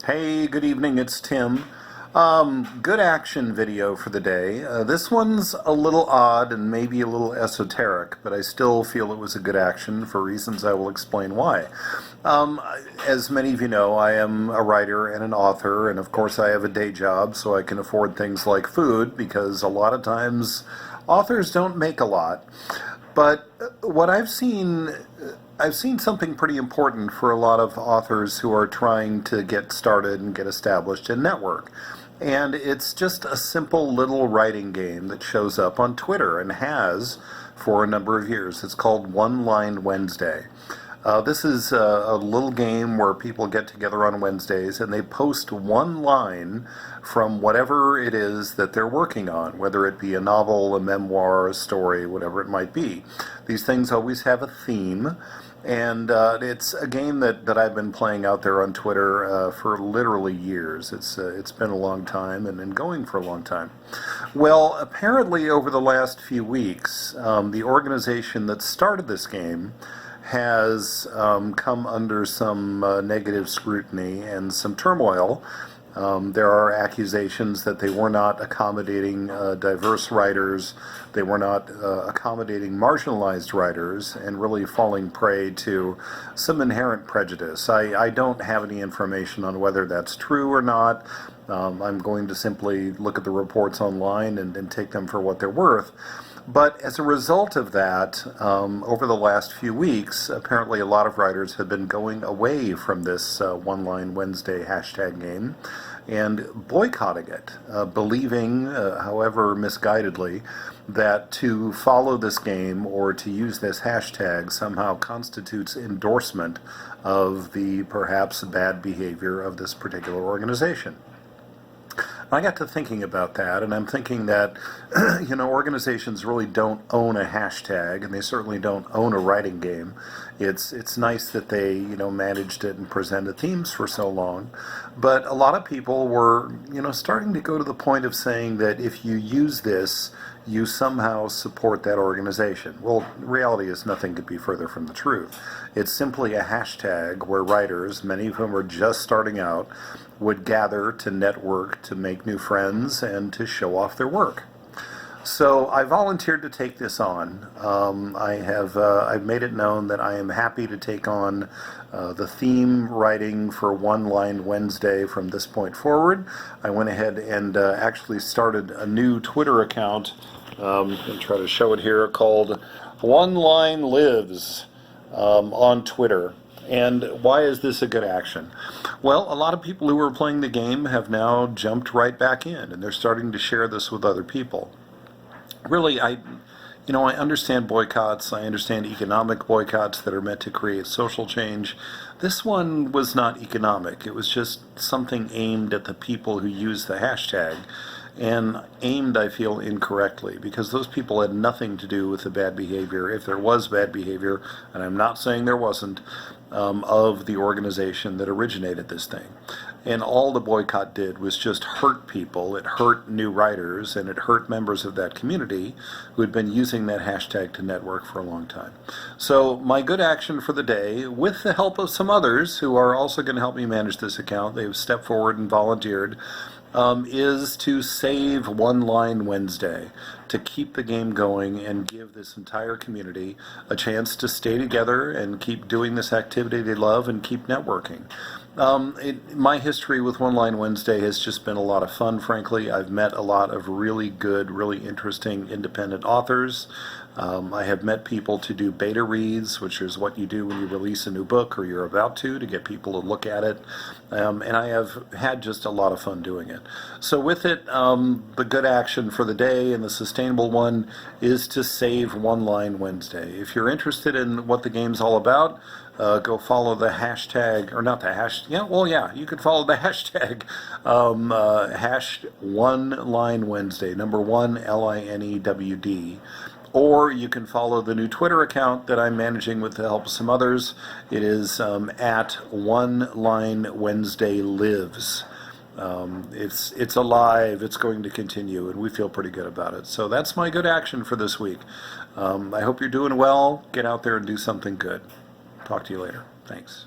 Hey, good evening, it's Tim. Good action video for the day. This one's a little odd and maybe a little esoteric, but I still feel it was a good action for reasons I will explain why. As many of you know, I am a writer and an author, and of course I have a day job, so I can afford things like food, because a lot of times authors don't make a lot. But what I've seen something pretty important for a lot of authors who are trying to get started and get established and network. And it's just a simple little writing game that shows up on Twitter and has for a number of years. It's called One Line Wednesday. This is a little game where people get together on Wednesdays and they post one line from whatever it is that they're working on, whether it be a novel, a memoir, a story, whatever it might be. These things always have a theme, and it's a game that I've been playing out there on Twitter for literally years. It's been a long time and going for a long time. Well, apparently over the last few weeks, the organization that started this game has come under some negative scrutiny and some turmoil. There are accusations that they were not accommodating diverse writers, they were not accommodating marginalized writers, and really falling prey to some inherent prejudice. I don't have any information on whether that's true or not. I'm going to simply look at the reports online and take them for what they're worth. But as a result of that, over the last few weeks, apparently a lot of writers have been going away from this One Line Wednesday hashtag game and boycotting it, believing, however misguidedly, that to follow this game or to use this hashtag somehow constitutes endorsement of the perhaps bad behavior of this particular organization. I got to thinking about that, and I'm thinking that, organizations really don't own a hashtag, and they certainly don't own a writing game. It's nice that they, managed it and presented themes for so long, but a lot of people were, starting to go to the point of saying that if you use this, you somehow support that organization. Well, reality is nothing could be further from the truth. It's simply a hashtag where writers, many of whom are just starting out, would gather to network, to make new friends, and to show off their work. So I volunteered to take this on. I've made it known that I am happy to take on the theme writing for One Line Wednesday from this point forward. I went ahead and actually started a new Twitter account, and try to show it here, called One Line Lives on Twitter. And why is this a good action? Well, a lot of people who were playing the game have now jumped right back in, and they're starting to share this with other people. Really, I understand boycotts, I understand economic boycotts that are meant to create social change. This one was not economic, it was just something aimed at the people who use the hashtag, and aimed, I feel, incorrectly, because those people had nothing to do with the bad behavior, if there was bad behavior, and I'm not saying there wasn't, of the organization that originated this thing. And all the boycott did was just hurt people. It hurt new writers, and it hurt members of that community who had been using that hashtag to network for a long time. So my good action for the day, with the help of some others who are also going to help me manage this account, they've stepped forward and volunteered, is to save One Line Wednesday, to keep the game going and give this entire community a chance to stay together and keep doing this activity they love and keep networking. My history with One Line Wednesday has just been a lot of fun, frankly. I've met a lot of really good, really interesting independent authors. I have met people to do beta reads, which is what you do when you release a new book or you're about to get people to look at it. And I have had just a lot of fun doing it. So with it, the good action for the day and the sustainable one is to save One Line Wednesday. If you're interested in what the game's all about, go follow the hashtag, or not the hash, you can follow the hashtag, hash One Line Wednesday, number 1 LINEWD. Or you can follow the new Twitter account that I'm managing with the help of some others. It is at One Line Wednesday Lives. It's alive, it's going to continue, and we feel pretty good about it. So that's my good action for this week. I hope you're doing well. Get out there and do something good. Talk to you later. Thanks.